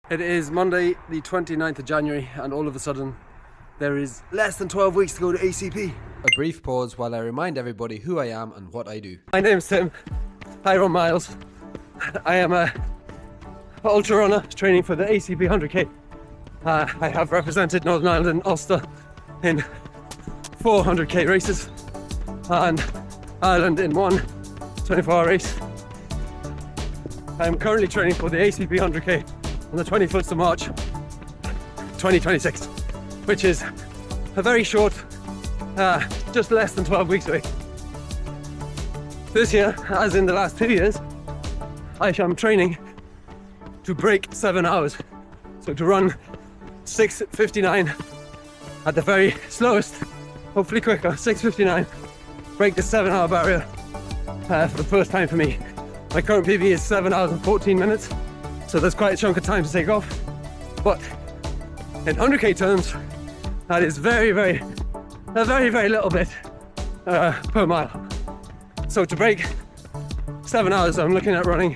It is Monday the 29th of January and all of a sudden there is less than 12 weeks to go to ACP. A brief pause while I remind everybody who I am and what I do. My name's Tim. I run miles. I am a ultra runner training for the ACP 100k. I have represented Northern Ireland and Ulster in 400k races and Ireland in one 24-hour race. I'm currently training for the ACP 100k on the 21st of March 2026, which is a very short, just less than 12 weeks away. This year, as in the last 2 years, I am training to break 7 hours. So to run 6:59 at the very slowest, hopefully quicker, 6:59, break the 7 hour barrier for the first time for me. My current PB is 7 hours and 14 minutes, so there's quite a chunk of time to take off. But in 100k terms, that is a very, very little bit per mile. So to break 7 hours, I'm looking at running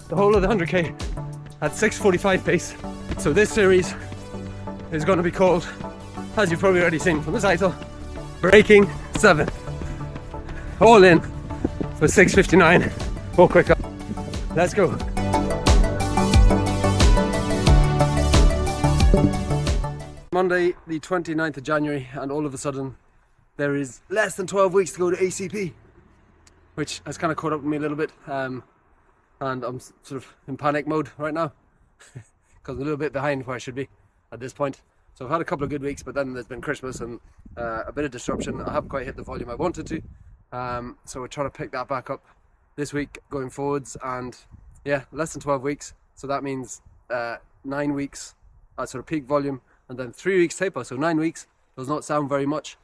the whole of the 100k at 6:45 pace. So this series is going to be called, as you've probably already seen from the title, Breaking 7. All in for 6:59 or quicker. Let's go. Monday the 29th of January and all of a sudden there is less than 12 weeks to go to ACP, which has kind of caught up with me a little bit, and I'm sort of in panic mode right now because I'm a little bit behind where I should be at this point. So I've had a couple of good weeks, but then there's been Christmas and a bit of disruption. I haven't quite hit the volume I wanted to, so we're trying to pick that back up this week going forwards. And yeah, less than 12 weeks, so that means 9 weeks at sort of peak volume and then 3 weeks taper. So 9 weeks does not sound very much.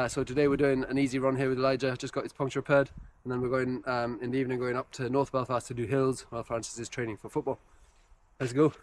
So today we're doing an easy run here with Elijah. Just got his puncture repaired, and then we're going in the evening, going up to North Belfast to do hills while Francis is training for football. Let's go.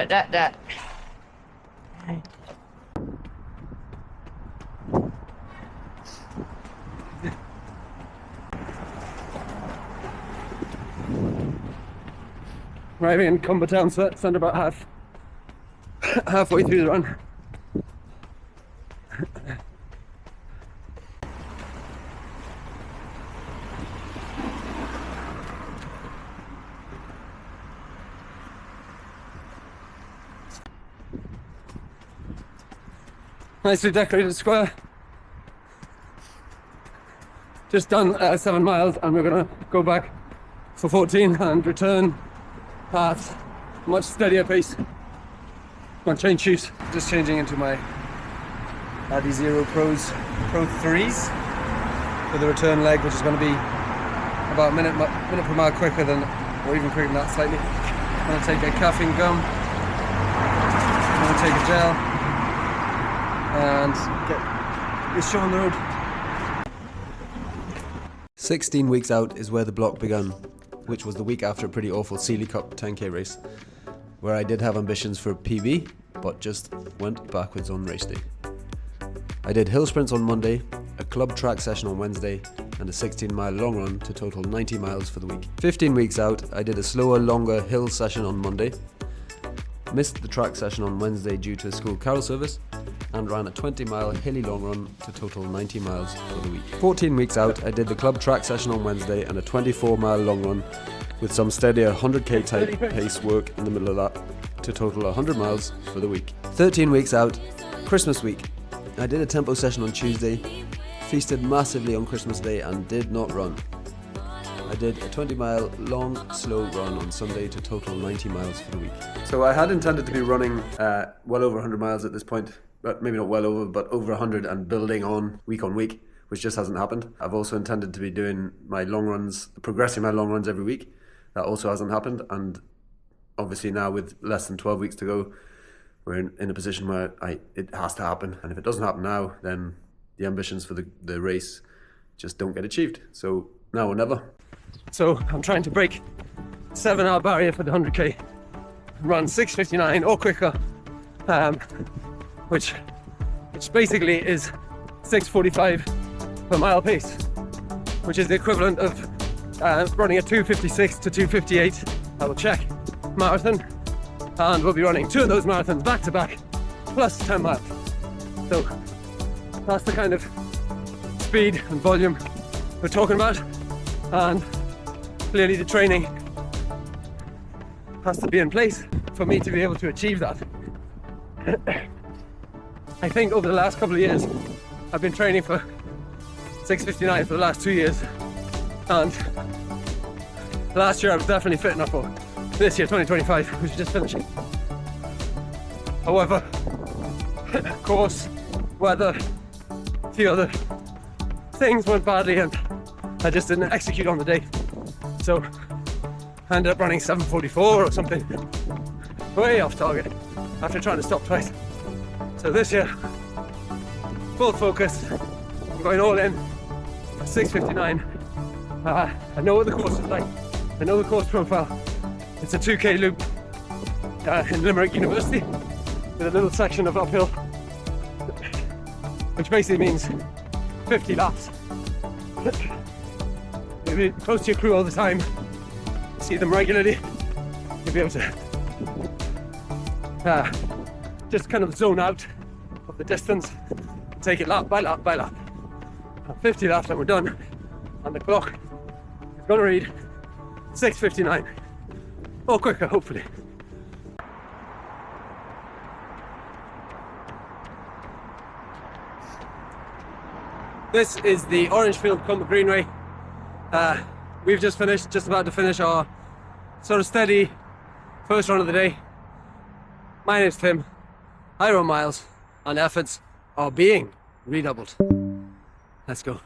That. Arriving in Cumber Town Centre about halfway through the run. Nicely decorated square. Just done 7 miles, and we're gonna go back for 14 and return at a much steadier pace. Come on, change shoes. Just changing into my Adizero Pro 3s for the return leg, which is going to be about a minute per mile quicker than, or even quicker than that slightly. I'm going to take a caffeine gum. I'm going to take a gel and get this show on the road. 16 weeks out is where the block began, which was the week after a pretty awful Sealy Cup 10k race, where I did have ambitions for PB, but just went backwards on race day. I did hill sprints on Monday, a club track session on Wednesday, and a 16-mile long run to total 90 miles for the week. 15 weeks out, I did a slower, longer hill session on Monday, missed the track session on Wednesday due to a school carol service, and ran a 20-mile hilly long run to total 90 miles for the week. 14 weeks out, I did the club track session on Wednesday and a 24-mile long run with some steadier 100k type pace work in the middle of that to total 100 miles for the week. 13 weeks out, Christmas week. I did a tempo session on Tuesday, feasted massively on Christmas Day and did not run. I did a 20-mile long, slow run on Sunday to total 90 miles for the week. So I had intended to be running well over 100 miles at this point, but maybe not well over, but over 100 and building on week, which just hasn't happened. I've also intended to be doing my long runs, progressing my long runs every week. That also hasn't happened. And obviously now with less than 12 weeks to go, we're in a position where it has to happen. And if it doesn't happen now, then the ambitions for the race just don't get achieved. So now or never. So I'm trying to break 7 hour barrier for the 100k, run 6:59 or quicker, which basically is 6:45 per mile pace, which is the equivalent of running a 2:56 to 2:58, I will check, marathon, and we'll be running 2 of those marathons back to back, plus 10 miles. So that's the kind of speed and volume we're talking about, and clearly the training has to be in place for me to be able to achieve that. I think over the last couple of years I've been training for 6:59 for the last 2 years, and last year I was definitely fit enough for this year, 2025, which is just finishing. However, course, weather, a few other things went badly and I just didn't execute on the day. So I ended up running 7:44 or something, way off target after trying to stop twice. So this year, full focus, I'm going all in at 6:59. I know what the course is like, I know the course profile. It's a 2k loop in Limerick University with a little section of uphill, which basically means 50 laps. You'll be close to your crew all the time, see them regularly, you'll be able to just kind of zone out of the distance, take it lap by lap by lap. 50 laps and we're done, and the clock is going to read 6:59 or quicker, hopefully. This is the Orangefield Cumber Greenway. We've just about to finish our sort of steady first run of the day. My name's Tim, I run miles, and efforts are being redoubled. Let's go.